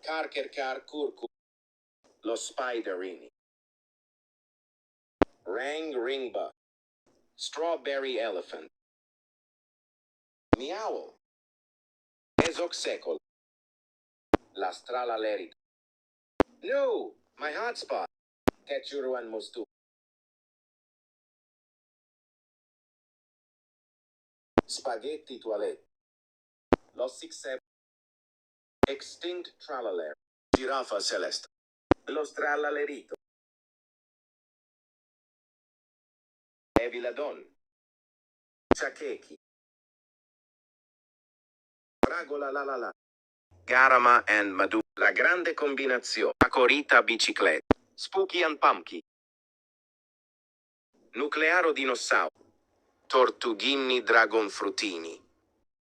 Karkerkar Kurku. Lo Spiderini. Rang Ringba. Strawberry Elephant. Meowl. Ezoxecol. La Strala Lerita. No! My hotspot. Ketchuruan Mustu. Spaghetti Toilette. Lo Sixep. Extinct Tralaler. Giraffa Celeste. Lo Strallalerito. Eviladon. Ciacheki. Fragola la la la. Garama and Madu. La grande combinazione. Acorita bicicletta. Spooky and Pumpkin. Nuclearo dinosauro. Tortughini dragonfrutini.